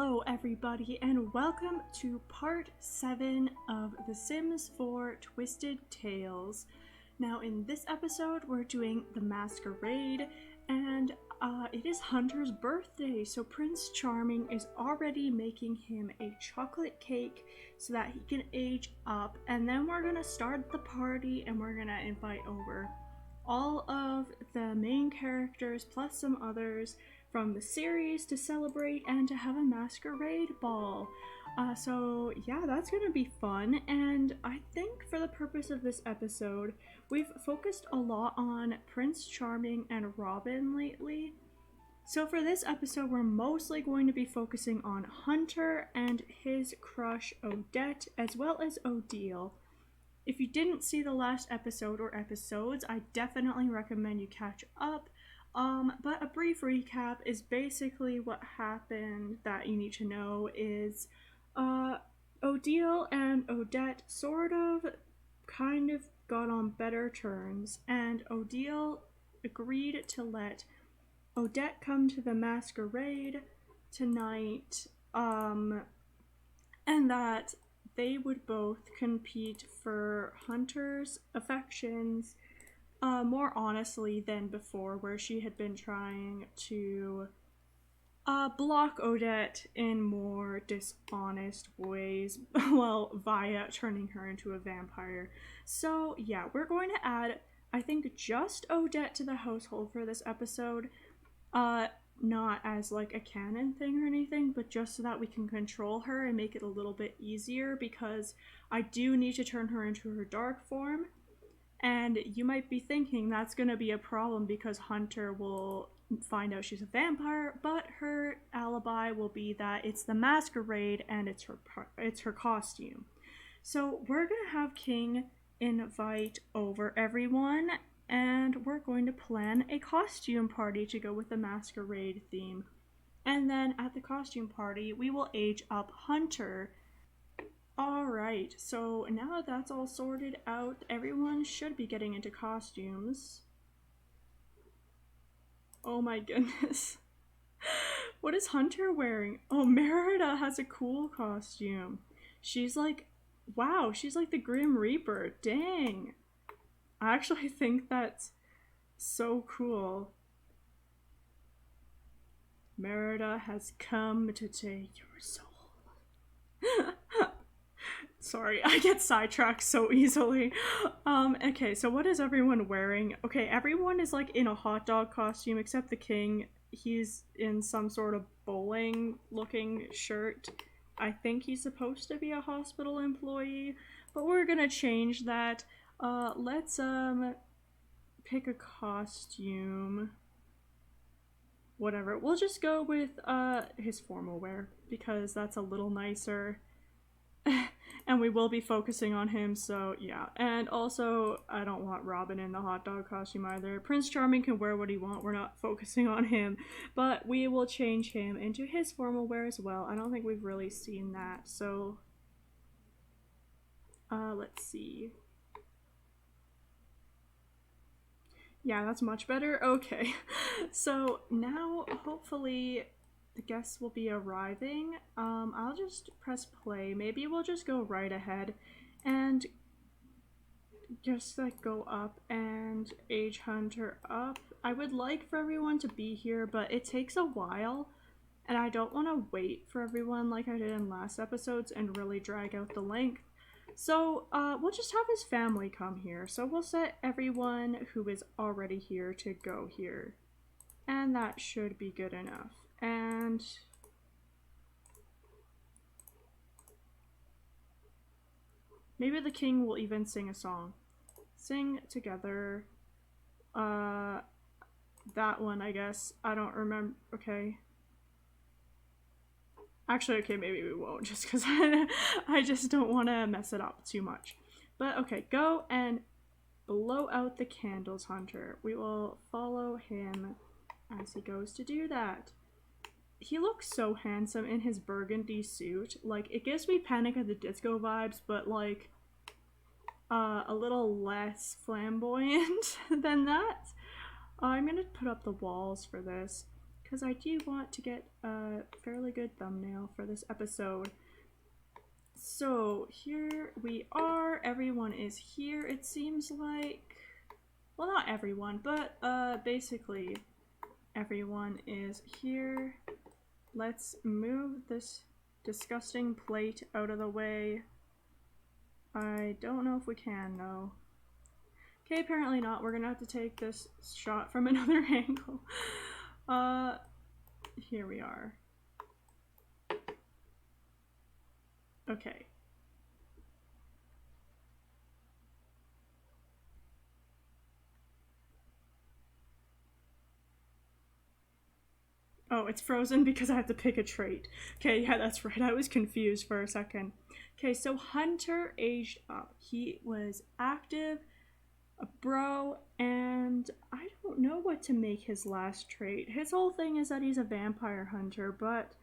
Hello everybody and welcome to part 7 of The Sims 4 Twisted Tales. Now in this episode we're doing the Masquerade and it is Hunter's birthday, so Prince Charming is already making him a chocolate cake so that he can age up, and then we're gonna start the party and we're gonna invite over all of the main characters plus some others from the series to celebrate and to have a masquerade ball. So yeah, that's gonna be fun, and I think for the purpose of this episode, we've focused a lot on Prince Charming and Robin lately. So for this episode, we're mostly going to be focusing on Hunter and his crush Odette, as well as Odile. If you didn't see the last episode or episodes, I definitely recommend you catch up. But a brief recap is basically what happened that you need to know is, Odile and Odette kind of got on better terms, and Odile agreed to let Odette come to the masquerade tonight, and that they would both compete for Hunter's affections more honestly than before, where she had been trying to block Odette in more dishonest ways, well, via turning her into a vampire. So yeah, we're going to add, I think, just Odette to the household for this episode. Not as like a canon thing or anything, but just so that we can control her and make it a little bit easier, because I do need to turn her into her dark form. And you might be thinking that's going to be a problem because Hunter will find out she's a vampire, but her alibi will be that it's the masquerade and it's her costume. So we're going to have King invite over everyone, and we're going to plan a costume party to go with the masquerade theme. And then at the costume party, we will age up Hunter. Alright, so now that that's all sorted out, everyone should be getting into costumes. Oh my goodness. What is Hunter wearing? Oh, Merida has a cool costume. She's like, wow, she's like the Grim Reaper. Dang. I actually think that's so cool. Merida has come to take your soul. Sorry, I get sidetracked so easily. Okay, so what is everyone wearing? Okay, everyone is like in a hot dog costume except the king. He's in some sort of bowling looking shirt. I think he's supposed to be a hospital employee, but we're gonna change that. Let's pick a costume. Whatever. We'll just go with his formal wear because that's a little nicer. And we will be focusing on him, so yeah. And also, I don't want Robin in the hot dog costume either. Prince Charming can wear what he wants, we're not focusing on him. But we will change him into his formal wear as well. I don't think we've really seen that, so... let's see. Yeah, that's much better. Okay. So now, hopefully, the guests will be arriving. I'll just press play. Maybe we'll just go right ahead and just like go up and age Hunter up. I would like for everyone to be here, but it takes a while and I don't want to wait for everyone like I did in last episodes and really drag out the length. So we'll just have his family come here. So we'll set everyone who is already here to go here, and that should be good enough. And maybe the king will even sing a song. Sing together. That one, I guess. I don't remember. Okay. Actually, okay, maybe we won't, just because I just don't want to mess it up too much. But okay, go and blow out the candles, Hunter. We will follow him as he goes to do that. He looks so handsome in his burgundy suit. Like, it gives me Panic at the Disco vibes, but like a little less flamboyant than that. I'm gonna put up the walls for this because I do want to get a fairly good thumbnail for this episode. So here we are, everyone is here, it seems like. Well, not everyone, but basically everyone is here. Let's move this disgusting plate out of the way. I don't know if we can, though. Okay, apparently not. We're gonna have to take this shot from another angle. Here we are. Okay. Oh, it's frozen because I have to pick a trait. Okay, yeah, that's right. I was confused for a second. Okay, so Hunter aged up. He was active, a bro, and I don't know what to make his last trait. His whole thing is that he's a vampire hunter, but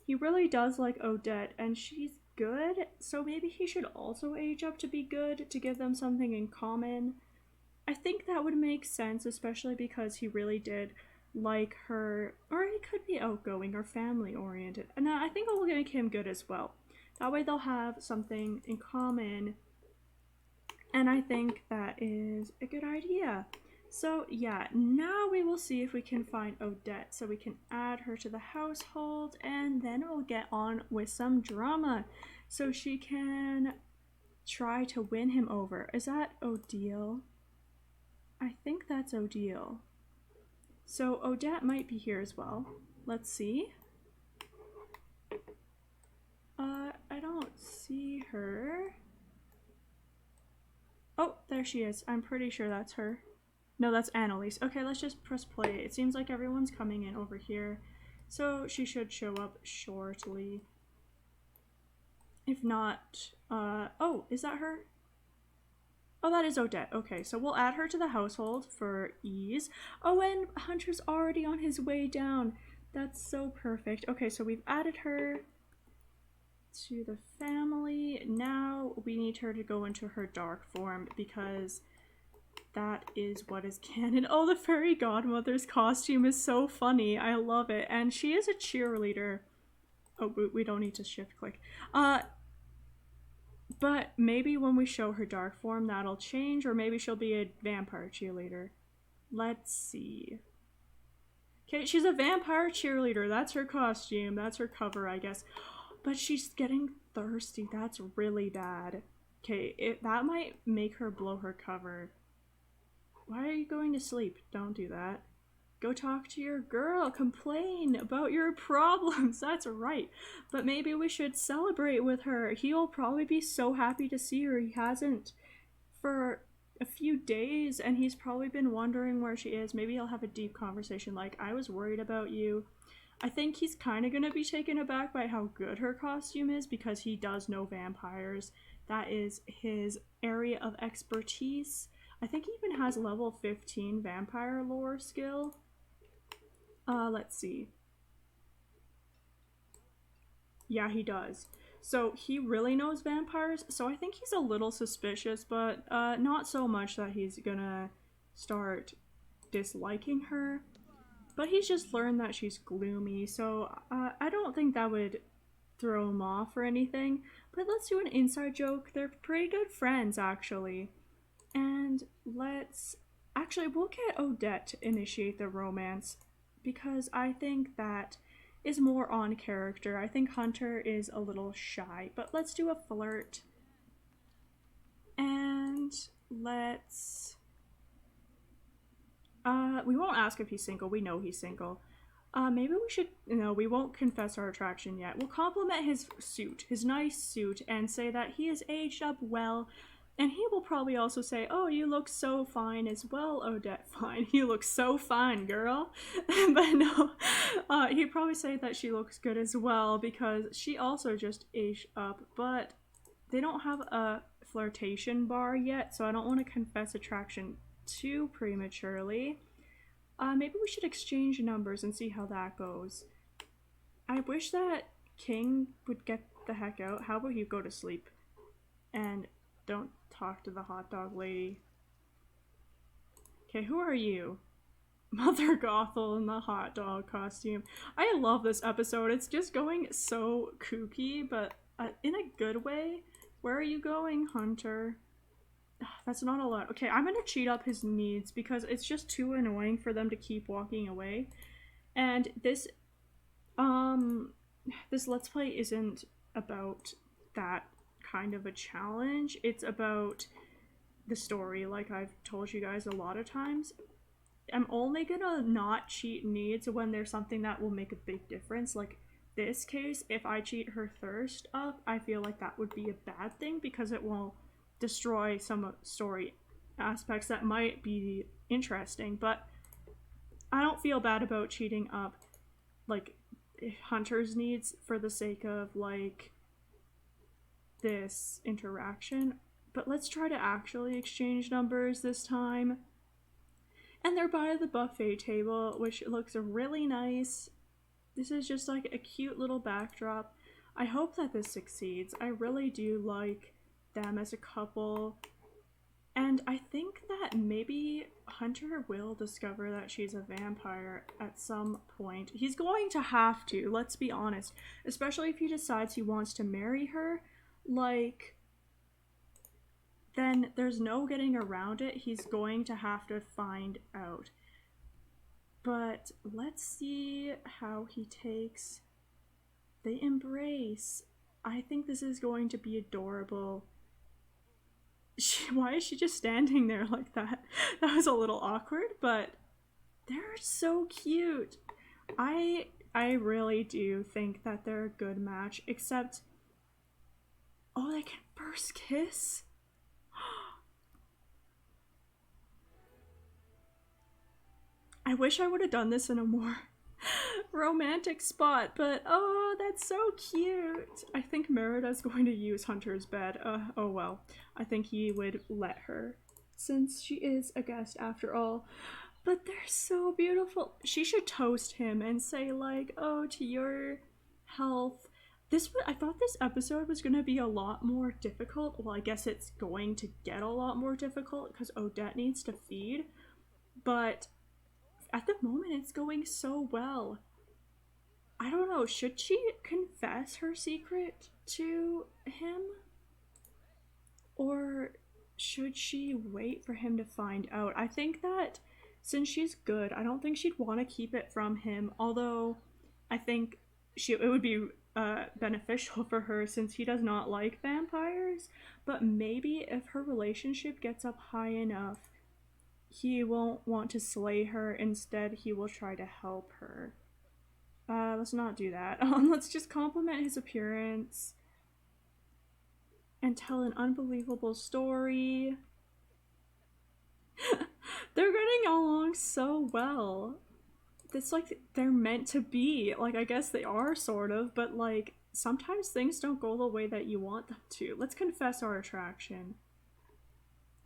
he really does like Odette, and she's good, so maybe he should also age up to be good, to give them something in common. I think that would make sense, especially because he really did like her, or he could be outgoing or family oriented, and I think it will make him good as well. That way they'll have something in common, and I think that is a good idea. So yeah, now we will see if we can find Odette so we can add her to the household, and then we'll get on with some drama so she can try to win him over. Is that Odile? I think that's Odile. So Odette might be here as well. Let's see. I don't see her. Oh, there she is. I'm pretty sure that's her. No, that's Annalise. Okay, let's just press play. It seems like everyone's coming in over here, so she should show up shortly. If not, oh, is that her? Oh, that is Odette. Okay, so we'll add her to the household for ease. Oh, and Hunter's already on his way down. That's so perfect. Okay, so we've added her to the family. Now we need her to go into her dark form because that is what is canon. Oh, the fairy godmother's costume is so funny. I love it. And she is a cheerleader. Oh, we don't need to shift click. But maybe when we show her dark form, that'll change, or maybe she'll be a vampire cheerleader. Let's see. Okay, she's a vampire cheerleader. That's her costume. That's her cover, I guess. But she's getting thirsty. That's really bad. Okay, that might make her blow her cover. Why are you going to sleep? Don't do that. Go talk to your girl. Complain about your problems. That's right. But maybe we should celebrate with her. He'll probably be so happy to see her. He hasn't for a few days, and he's probably been wondering where she is. Maybe he'll have a deep conversation like, I was worried about you. I think he's kind of going to be taken aback by how good her costume is because he does know vampires. That is his area of expertise. I think he even has level 15 vampire lore skill. Let's see. Yeah, he does. So he really knows vampires, so I think he's a little suspicious, but not so much that he's gonna start disliking her. But he's just learned that she's gloomy, so I don't think that would throw him off or anything. But let's do an inside joke. They're pretty good friends, actually. And let's... Actually, we'll get Odette to initiate the romance, because I think that is more on character. I think Hunter is a little shy, but let's do a flirt. And let's... we won't ask if he's single. We know he's single. Maybe we should... No, we won't confess our attraction yet. We'll compliment his suit, his nice suit, and say that he has aged up well. And he will probably also say, oh, you look so fine as well, Odette. Fine. You look so fine, girl. But no, he'd probably say that she looks good as well because she also just aged up. But they don't have a flirtation bar yet, so I don't want to confess attraction too prematurely. Maybe we should exchange numbers and see how that goes. I wish that King would get the heck out. How about you go to sleep? And don't talk to the hot dog lady. Okay, who are you? Mother Gothel in the hot dog costume. I love this episode. It's just going so kooky, but in a good way. Where are you going, Hunter? That's not a lot. Okay, I'm gonna cheat up his needs because it's just too annoying for them to keep walking away. And this Let's Play isn't about that kind of a challenge. It's about the story, like I've told you guys a lot of times. I'm only gonna not cheat needs when there's something that will make a big difference. Like this case, if I cheat her thirst up, I feel like that would be a bad thing because it will destroy some story aspects that might be interesting. But I don't feel bad about cheating up like Hunter's needs for the sake of like this interaction. But let's try to actually exchange numbers this time. And they're by the buffet table, which looks really nice. This is just like a cute little backdrop. I hope that this succeeds. I really do like them as a couple. And I think that maybe Hunter will discover that she's a vampire at some point. He's going to have to, let's be honest. Especially if he decides he wants to marry her. Like, then there's no getting around it. He's going to have to find out. But let's see how he takes. They embrace. I think this is going to be adorable. Why is she just standing there like that? That was a little awkward, but they're so cute. I really do think that they're a good match, except, oh, they can first kiss? I wish I would have done this in a more romantic spot, but oh, that's so cute. I think Merida's going to use Hunter's bed. Oh well. I think he would let her, since she is a guest after all. But they're so beautiful. She should toast him and say like, oh, to your health. I thought this episode was going to be a lot more difficult. Well, I guess it's going to get a lot more difficult because Odette needs to feed. But at the moment, it's going so well. I don't know, should she confess her secret to him? Or should she wait for him to find out? I think that since she's good, I don't think she'd want to keep it from him, although I think it would be beneficial for her since he does not like vampires. But maybe if her relationship gets up high enough, he won't want to slay her. Instead, he will try to help her. Let's not do that. Let's just compliment his appearance and tell an unbelievable story. They're getting along so well. It's like they're meant to be. Like, I guess they are, sort of, but like, sometimes things don't go the way that you want them to. Let's confess our attraction.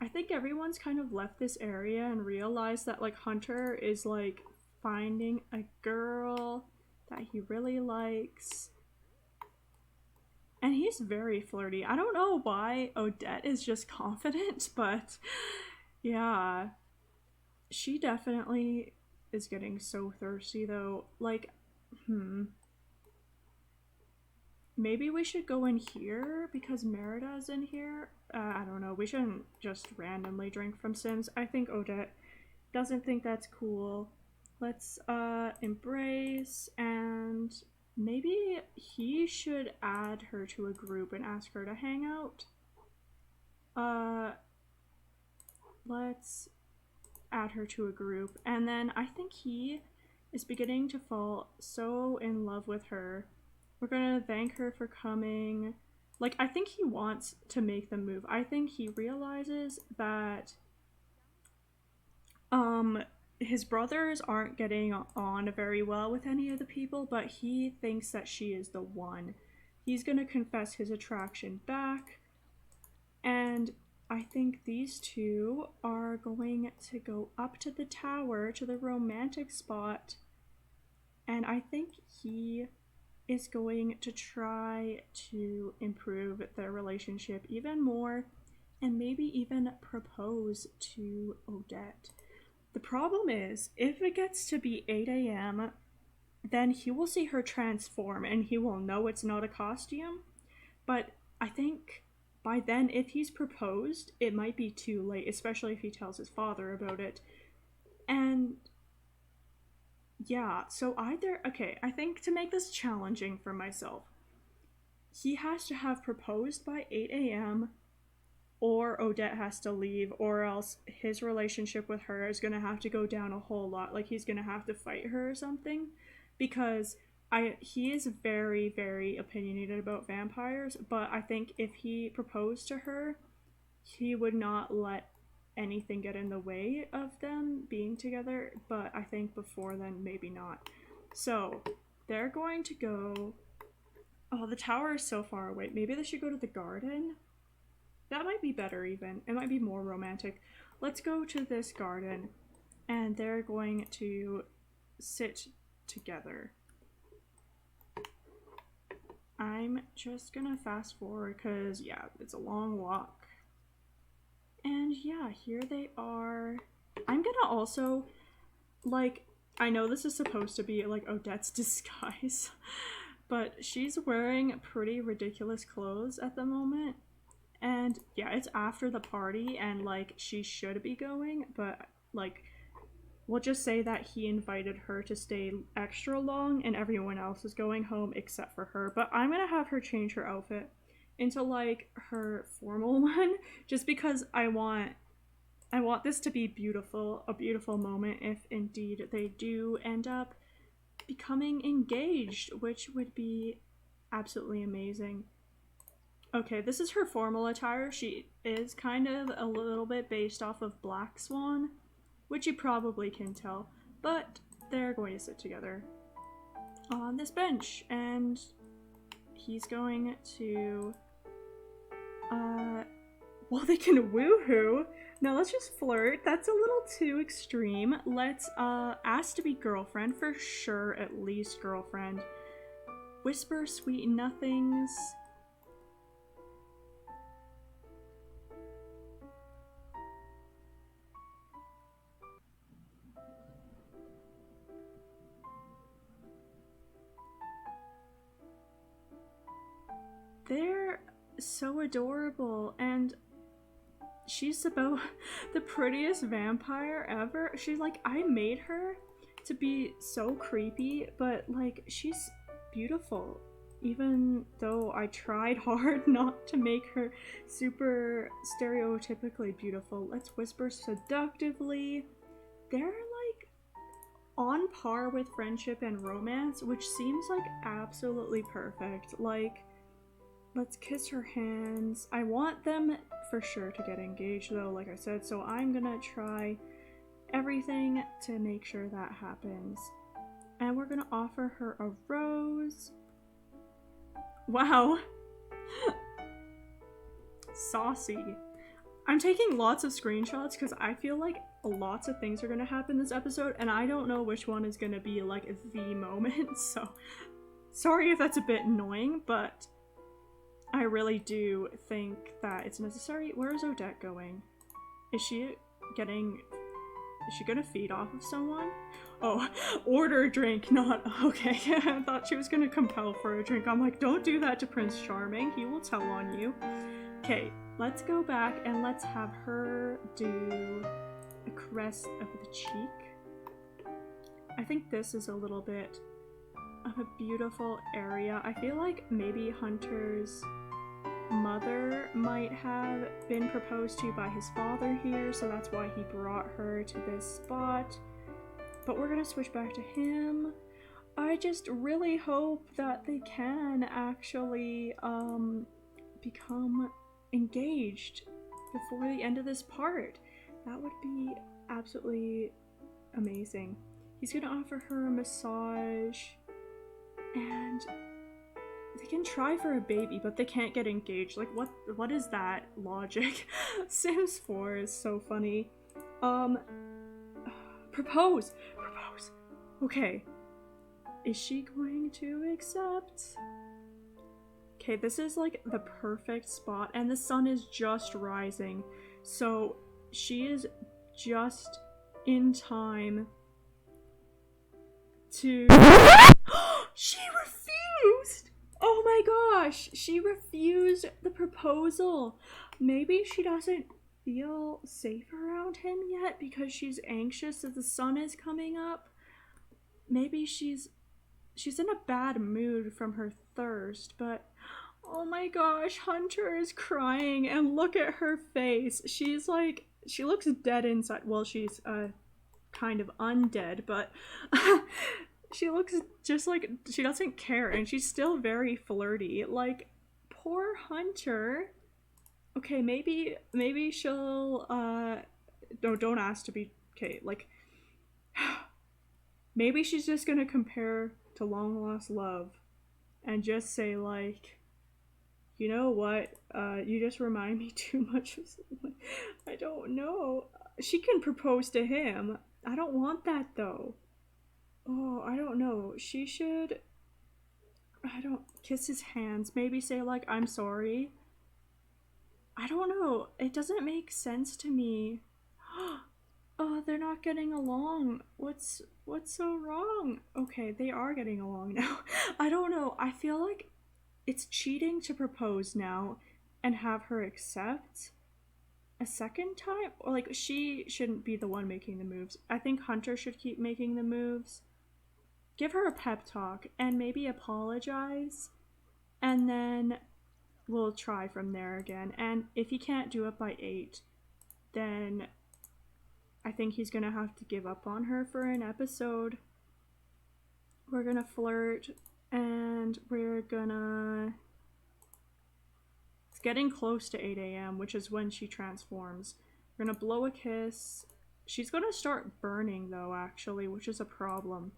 I think everyone's kind of left this area and realized that like Hunter is like finding a girl that he really likes. And he's very flirty. I don't know why Odette is just confident, but yeah. She definitely is getting so thirsty though. Like, maybe we should go in here because Merida's in here. I don't know. We shouldn't just randomly drink from Sims. I think Odette doesn't think that's cool. Let's embrace, and maybe he should add her to a group and ask her to hang out. Let's add her to a group, and then I think he is beginning to fall so in love with her. We're gonna thank her for coming. Like, I think he wants to make the move. I think he realizes that his brothers aren't getting on very well with any of the people, but he thinks that she is the one. He's gonna confess his attraction back, and I think these two are going to go up to the tower, to the romantic spot, and I think he is going to try to improve their relationship even more and maybe even propose to Odette. The problem is, if it gets to be 8 a.m., then he will see her transform and he will know it's not a costume. But I think by then, if he's proposed, it might be too late, especially if he tells his father about it. And yeah, so either, okay, I think to make this challenging for myself, he has to have proposed by 8 a.m., or Odette has to leave, or else his relationship with her is gonna have to go down a whole lot. Like, he's gonna have to fight her or something. Because he is very, very opinionated about vampires, but I think if he proposed to her, he would not let anything get in the way of them being together, but I think before then, maybe not. So, they're going to go... Oh, the tower is so far away. Maybe they should go to the garden? That might be better even. It might be more romantic. Let's go to this garden, and they're going to sit together. I'm just gonna fast forward because, yeah, it's a long walk. And yeah, here they are. I'm gonna also, like, I know this is supposed to be like Odette's disguise, but she's wearing pretty ridiculous clothes at the moment. And yeah, it's after the party and like she should be going, but like we'll just say that he invited her to stay extra long and everyone else is going home except for her. But I'm gonna have her change her outfit into like her formal one just because I want this to be beautiful, a beautiful moment if indeed they do end up becoming engaged, which would be absolutely amazing. Okay, this is her formal attire. She is kind of a little bit based off of Black Swan, which you probably can tell, but they're going to sit together on this bench, and he's going to, well, they can woohoo. Now let's just flirt. That's a little too extreme. Let's, ask to be girlfriend, for sure, at least girlfriend. Whisper sweet nothings. They're so adorable, and she's about the prettiest vampire ever. She's like, I made her to be so creepy, but like, she's beautiful. Even though I tried hard not to make her super stereotypically beautiful. Let's whisper seductively. They're like on par with friendship and romance, which seems like absolutely perfect. Like, let's kiss her hands. I want them for sure to get engaged though, like I said, so I'm gonna try everything to make sure that happens. And we're gonna offer her a rose. Wow. Saucy. I'm taking lots of screenshots because I feel like lots of things are gonna happen this episode, and I don't know which one is gonna be like the moment, so sorry if that's a bit annoying, but I really do think that it's necessary. Where is Odette going? Is she gonna feed off of someone? Oh, order a drink, not, okay. I thought she was gonna compel for a drink. I'm like, don't do that to Prince Charming. He will tell on you. Okay, let's go back and let's have her do a caress of the cheek. I think this is a little bit of a beautiful area. I feel like maybe Hunter's mother might have been proposed to by his father here, so that's why he brought her to this spot. But we're gonna switch back to him. I just really hope that they can actually become engaged before the end of this part. That would be absolutely amazing. He's gonna offer her a massage, and they can try for a baby, but they can't get engaged. Like, what is that logic? Sims 4 is so funny. Propose! Propose! Okay. Is she going to accept? Okay, this is like the perfect spot, and the sun is just rising. So she is just in time to... She refused! Oh my gosh, she refused the proposal. Maybe she doesn't feel safe around him yet because she's anxious that the sun is coming up. Maybe she's in a bad mood from her thirst, but oh my gosh, Hunter is crying and look at her face. She's like, she looks dead inside. Well, she's kind of undead, but she looks just like she doesn't care, and she's still very flirty. Like, poor Hunter. Okay, maybe she'll no, don't ask to be okay, like maybe she's just gonna compare to Long Lost Love and just say like, you know what, you just remind me too much of someone. I don't know. She can propose to him. I don't want that though. Oh, I don't know. She should, I don't, kiss his hands. Maybe say like, I'm sorry. I don't know. It doesn't make sense to me. Oh, they're not getting along. What's so wrong? Okay, they are getting along now. I don't know. I feel like it's cheating to propose now and have her accept a second time. Or like, she shouldn't be the one making the moves. I think Hunter should keep making the moves. Give her a pep talk and maybe apologize, and then we'll try from there again. And if he can't do it by 8, then I think he's gonna have to give up on her for an episode. We're gonna flirt, and we're gonna... It's getting close to 8 a.m., which is when she transforms. We're gonna blow a kiss. She's gonna start burning though, actually, which is a problem.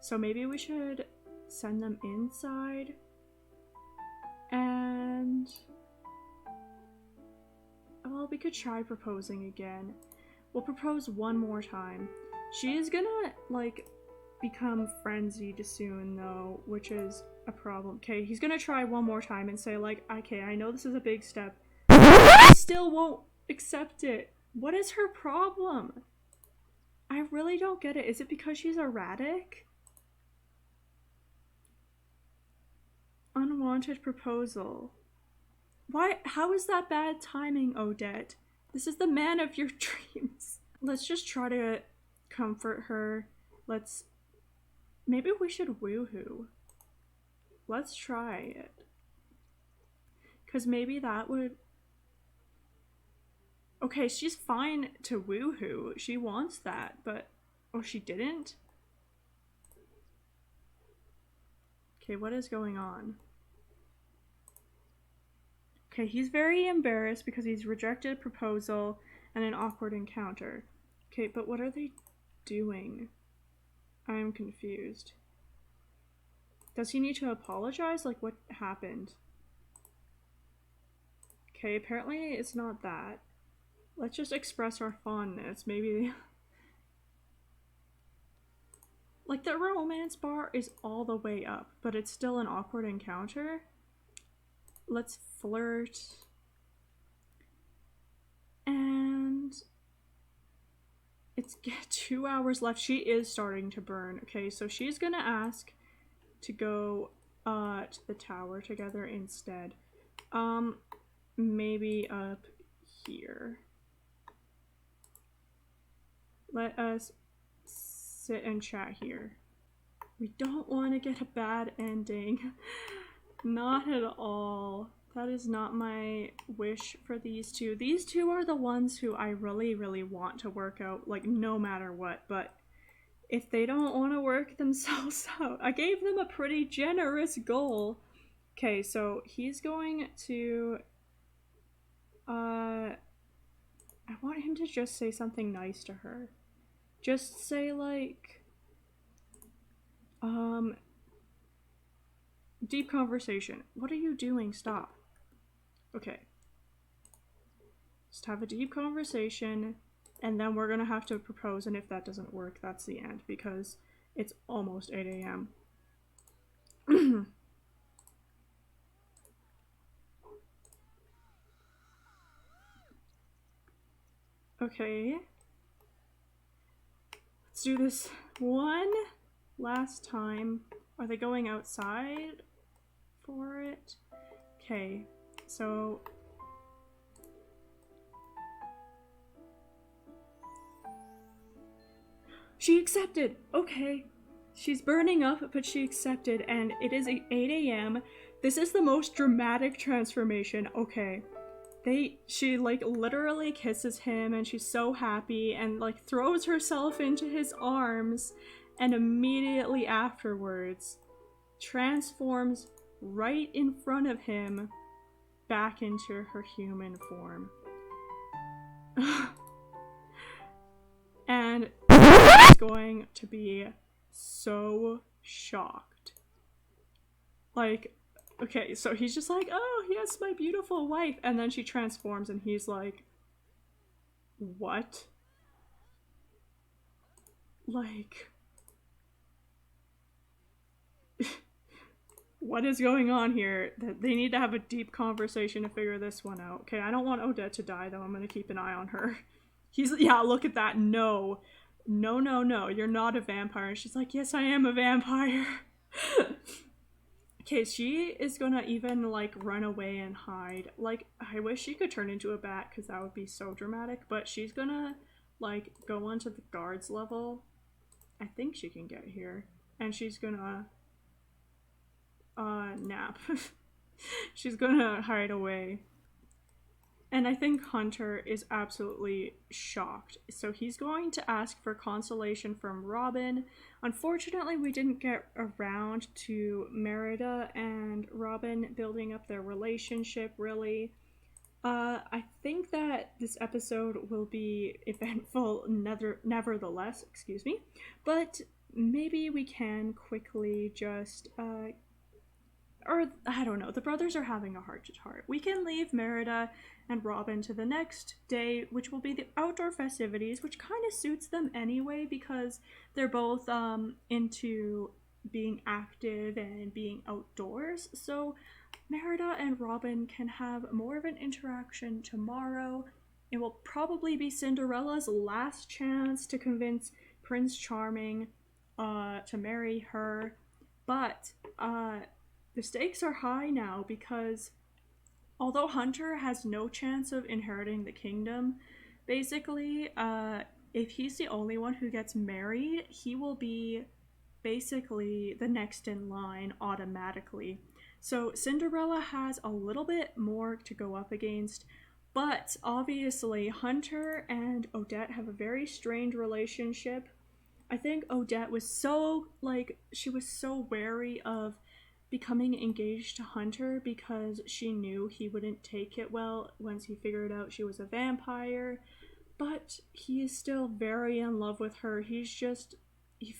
So maybe we should send them inside. And... well, we could try proposing again. We'll propose one more time. She is gonna, like, become frenzied soon, though, which is a problem. Okay, he's gonna try one more time and say, like, okay, I know this is a big step. She still won't accept it. What is her problem? I really don't get it. Is it because she's erratic? Unwanted proposal. Why? How is that bad timing, Odette? This is the man of your dreams. Let's just try to comfort her. Let's... maybe we should woohoo. Let's try it. Because maybe that would... okay, she's fine to woohoo. She wants that, but... oh, she didn't? Okay, what is going on? Okay, he's very embarrassed because he's rejected a proposal and an awkward encounter. Okay, but what are they doing? I am confused. Does he need to apologize? Like, what happened? Okay, apparently it's not that. Let's just express our fondness. Maybe... like, the romance bar is all the way up, but it's still an awkward encounter. Let's flirt. And... it's 2 hours left. She is starting to burn. Okay, so she's gonna ask to go to the tower together instead. Maybe up here. Let us sit and chat here. We don't want to get a bad ending. Not at all. That is not my wish for these two. These two are the ones who I really, really want to work out, like, no matter what. But if they don't want to work themselves out, I gave them a pretty generous goal. Okay, so he's going to... I want him to just say something nice to her. Just say, like... deep conversation. What are you doing? Stop. Okay. Just have a deep conversation, and then we're gonna have to propose, and if that doesn't work, that's the end, because it's almost 8 a.m. Okay. Let's do this one last time. Are they going outside for it? Okay, so she accepted. Okay, she's burning up, but she accepted, and it is 8 a.m. This is the most dramatic transformation. Okay, she like literally kisses him, and she's so happy, and like throws herself into his arms, and immediately afterwards transforms right in front of him back into her human form. And he's going to be so shocked. Like, okay, so he's just like, oh, yes, my beautiful wife. And then she transforms and he's like, what? Like, what is going on here? They need to have a deep conversation to figure this one out. Okay, I don't want Odette to die, though. I'm gonna keep an eye on her. Yeah, look at that. No. No, you're not a vampire. And she's like, yes, I am a vampire. Okay, she is gonna even, like, run away and hide. Like, I wish she could turn into a bat, because that would be so dramatic. But she's gonna, like, go onto the guards level. I think she can get here. And she's gonna nap. She's gonna hide away. And I think Hunter is absolutely shocked. So he's going to ask for consolation from Robin. Unfortunately, we didn't get around to Merida and Robin building up their relationship, really. I think that this episode will be eventful nevertheless, excuse me. But maybe we can quickly just, or I don't know, the brothers are having a heart-to-heart. We can leave Merida and Robin to the next day, which will be the outdoor festivities, which kind of suits them anyway because they're both into being active and being outdoors. So Merida and Robin can have more of an interaction tomorrow. It will probably be Cinderella's last chance to convince Prince Charming to marry her, but the stakes are high now because although Hunter has no chance of inheriting the kingdom, basically, if he's the only one who gets married, he will be basically the next in line automatically. So Cinderella has a little bit more to go up against, but obviously Hunter and Odette have a very strained relationship. I think Odette was so, she was so wary of becoming engaged to Hunter because she knew he wouldn't take it well once he figured out she was a vampire, but he is still very in love with her. He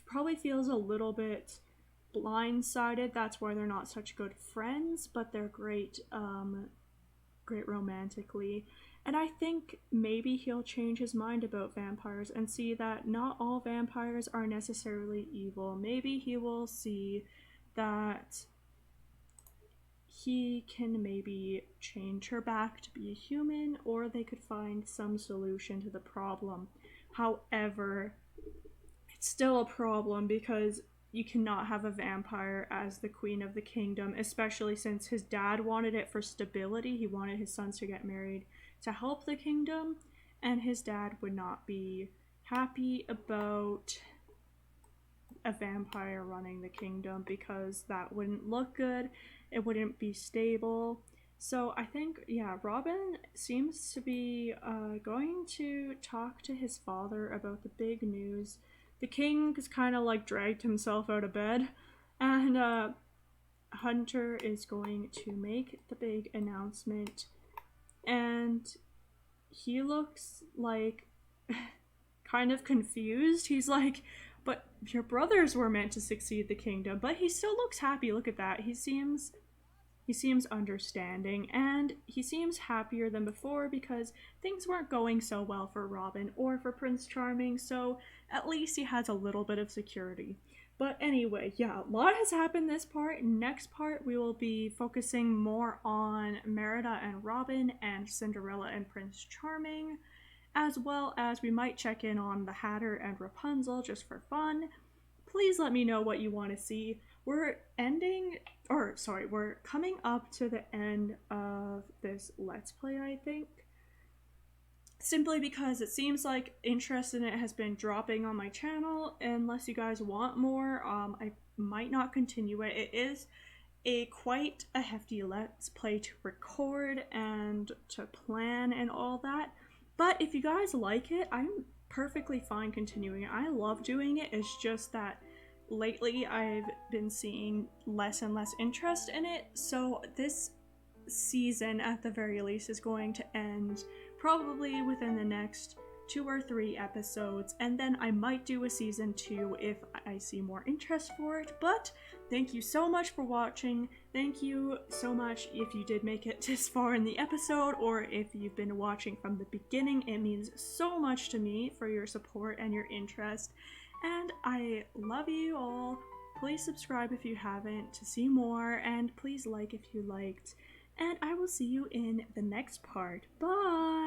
probably feels a little bit blindsided. That's why they're not such good friends, but they're great romantically. And I think maybe he'll change his mind about vampires and see that not all vampires are necessarily evil. Maybe he will see that he can maybe change her back to be a human, or they could find some solution to the problem. However, it's still a problem because you cannot have a vampire as the queen of the kingdom, especially since his dad wanted it for stability. He wanted his sons to get married to help the kingdom, and his dad would not be happy about a vampire running the kingdom because that wouldn't look good. It wouldn't be stable. So I think, yeah, Robin seems to be going to talk to his father about the big news. The king has kind of like dragged himself out of bed, and Hunter is going to make the big announcement, and he looks like kind of confused. He's like, but your brothers were meant to succeed the kingdom, but he still looks happy. Look at that. He seems understanding, and he seems happier than before because things weren't going so well for Robin or for Prince Charming, so at least he has a little bit of security. But anyway, yeah, a lot has happened this part. Next part, we will be focusing more on Merida and Robin and Cinderella and Prince Charming. as well as we might check in on the Hatter and Rapunzel just for fun. Please let me know what you want to see. We're coming up to the end of this Let's Play, I think. Simply because it seems like interest in it has been dropping on my channel. Unless you guys want more, I might not continue it. It is quite a hefty Let's Play to record and to plan and all that. But if you guys like it, I'm perfectly fine continuing it. I love doing it. It's just that lately I've been seeing less and less interest in it. So this season, at the very least, is going to end probably within the next 2 or 3 episodes, and then I might do a season 2 if I see more interest for it. But thank you so much for watching. Thank you so much if you did make it this far in the episode, or if you've been watching from the beginning. It means so much to me for your support and your interest, and I love you all. Please subscribe if you haven't to see more, and please like if you liked, and I will see you in the next part. Bye!